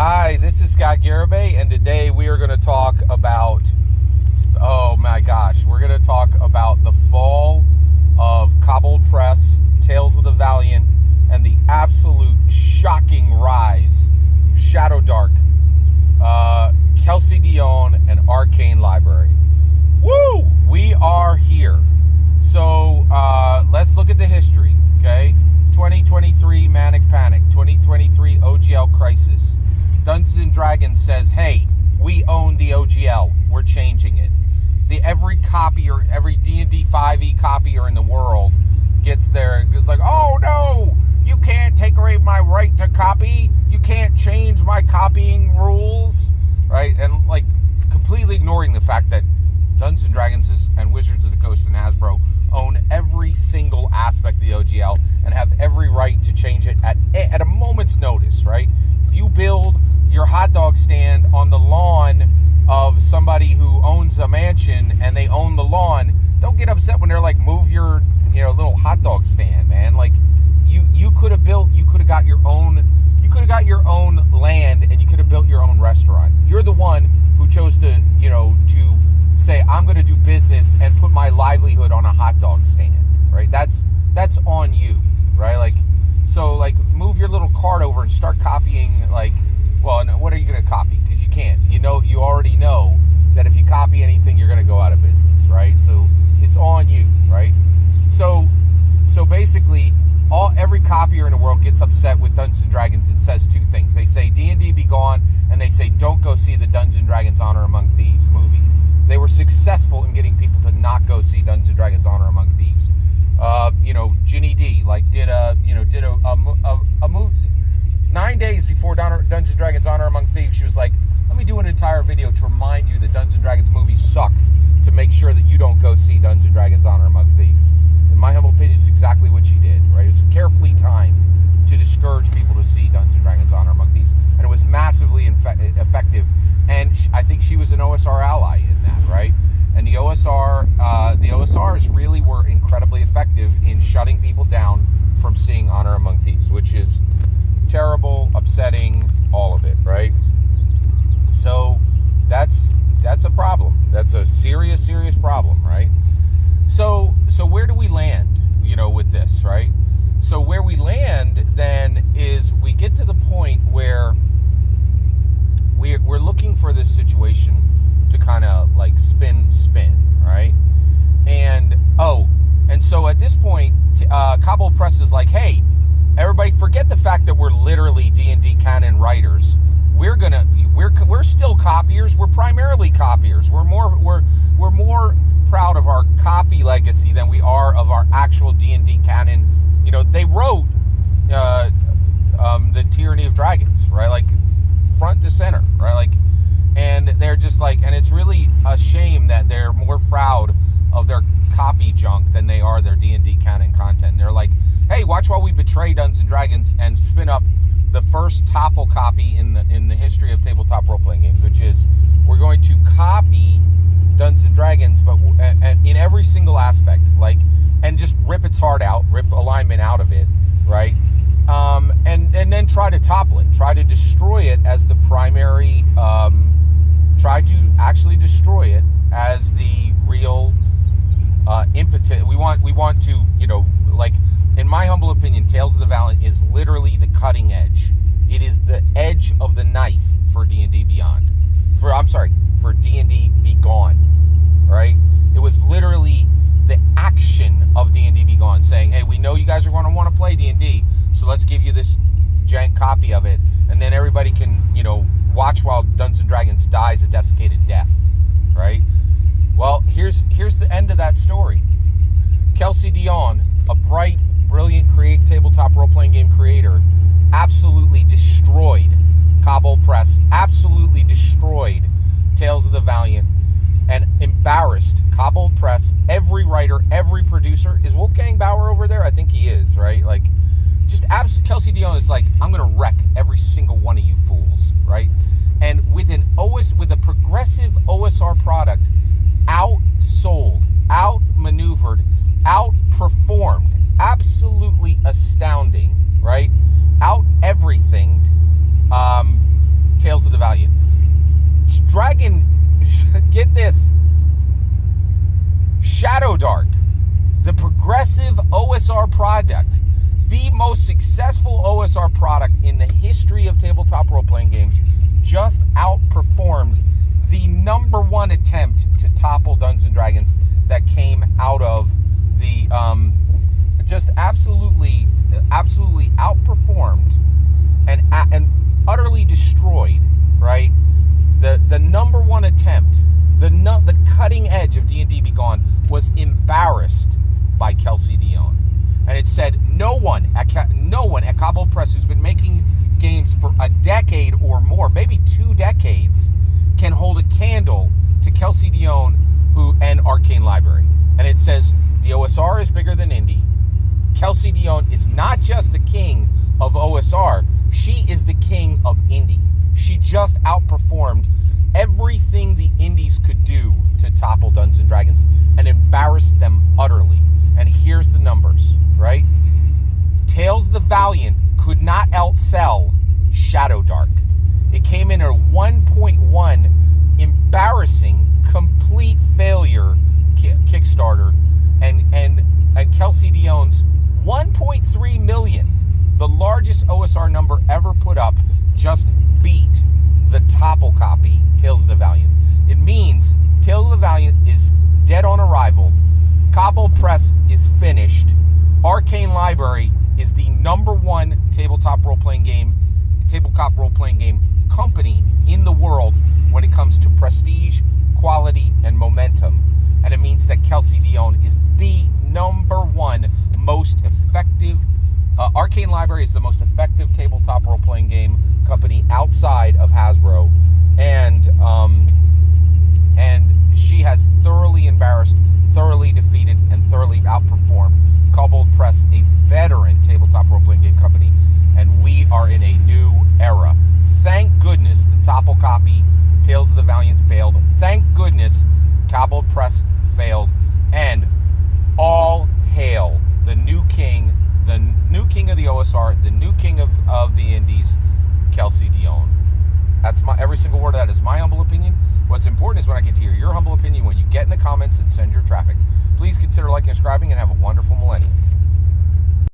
Hi, this is Scott Garibay, and today we are going to talk about, oh my gosh, we're going to talk about the fall of Kobold Press, Tales of the Valiant, and the absolute shocking rise of ShadowDark, Kelsey, Dionne, and Arcane Library. Woo! We are here. So let's look at the history, okay? 2023 Manic Panic, 2023 OGL Crisis. Dungeons & Dragons says, hey, we own the OGL. We're changing it. Every copier, every D&D 5e copier in the world gets there. It's like, oh, no, you can't take away my right to copy. You can't change my copying rules, right? And, like, completely ignoring the fact that Dungeons & Dragons and Wizards of the Coast and Hasbro own every single aspect of the OGL and have every right to change it at a moment's notice, right? If you build your hot dog stand on the lawn of somebody who owns a mansion and they own the lawn, don't get upset when they're like, move your, little hot dog stand, man. Like, you could have got your own land and you could have built your own restaurant. You're the one who chose to say, I'm going to do business and put my livelihood on a hot dog stand, right? That's on you, right? So move your little cart over and start copying, what are you going to copy? Because you can't. You already know that if you copy anything, you're going to go out of business, right? So it's on you, right? So basically, every copier in the world gets upset with Dungeons & Dragons and says two things. They say D&D be gone, and they say don't go see the Dungeons & Dragons Honor Among Thieves movie. They were successful in getting people to not go see Dungeons & Dragons Honor Among Thieves. Ginny D did a movie 9 days before Dungeons & Dragons Honor Among Thieves. She was like, let me do an entire video to remind you that Dungeons & Dragons movie sucks, to make sure that you don't go see Dungeons & Dragons Honor Among Thieves. In my humble opinion, it's exactly what she did, right? It's carefully timed to discourage people to see Dungeons & Dragons Honor Among Thieves, and it was massively effective. And I think she was an OSR ally in that, right? And the OSRs really were incredibly effective in shutting people down from seeing Honor Among Thieves, which is terrible, upsetting, all of it, right? So that's a problem. That's a serious problem, right? So where do we land, with this, right? So where we land then is we get to the point where we're looking for this situation to kind of spin, right? And so at this point, Kobold Press is like, hey, everybody, forget the fact that we're literally D&D canon writers. We're still copiers. We're primarily copiers. We're more proud of our copy legacy than we are of our actual D&D canon. They wrote the Tyranny of Dragons, right? Front to center, right? And they're just and it's really a shame that they're more proud of their copy junk than they are their D&D canon content. And they're like, hey, watch while we betray Dungeons & Dragons and spin up the first topple copy in the history of tabletop role-playing games, which is we're going to copy Dungeons & Dragons, but and in every single aspect, and just rip its heart out, rip alignment out of it, right? And then try to topple it, try to destroy it as the primary, try to actually destroy it as the real impetus. We want to, in my humble opinion, Tales of the Valiant is literally the cutting edge. It is the edge of the knife for D&D Beyond. For D&D Be Gone, right? It was literally the action of D&D Be Gone, saying, hey, we know you guys are going to want to play D&D, so let's give you this jank copy of it, and then everybody can, watch while Dungeons & Dragons dies a desiccated death, right? Well, here's the end of that story. Kelsey Dionne, a bright, brilliant tabletop role-playing game creator, absolutely destroyed Kobold Press, absolutely destroyed Tales of the Valiant, and embarrassed Kobold Press. Every writer, every producer. Is Wolfgang Bauer over there? I think he is, right? Kelsey Dionne is I'm going to wreck every single one of you fools, right? And with a progressive OSR product, outsold, outmaneuvered, outperformed, absolutely astounding, right? Out everythinged product, the most successful OSR product in the history of tabletop role-playing games, just outperformed the number one attempt to topple Dungeons and Dragons that came out of the just absolutely outperformed and utterly destroyed, right? The number one attempt, the cutting edge of D&D Begone was Embarrased by Kelsey Dionne. And it said no one at Kobold Press, who's been making games for a decade or more, maybe 2 decades, can hold a candle to Kelsey Dionne and Arcane Library. And it says the OSR is bigger than indie. Kelsey Dionne is not just the king of OSR, she is the king of indie. She just outperformed everything the indies could do to topple Dungeons and Dragons and embarrassed them utterly. And here's the numbers, right? Tales of the Valiant could not outsell ShadowDark. It came in at 1.1, embarrassing, complete failure Kickstarter, and Kelsey Dionne's 1.3 million, the largest OSR number ever put up, just beat the topple copy, Tales of the Valiant. It means Tales of the Valiant is dead on arrival. Kobold Press is finished. Arcane Library is the number one tabletop role-playing game company in the world when it comes to prestige, quality, and momentum. And it means that Kelsey Dionne is the number one most effective. Arcane Library is the most effective tabletop role-playing game company outside of Hasbro, and she has thoroughly embarrassed, thoroughly defeated, and thoroughly outperformed Kobold Press, a veteran tabletop role-playing game company, and we are in a new era. Thank goodness the topple copy Tales of the Valiant failed. Thank goodness Kobold Press failed, and all hail the new king of the OSR, the new king of the indies, Kelsey Dionne. That's every single word of that is my humble opinion. What's important is when I get to hear your humble opinion when you get in the comments and send your traffic. Please consider liking and subscribing, and have a wonderful millennium.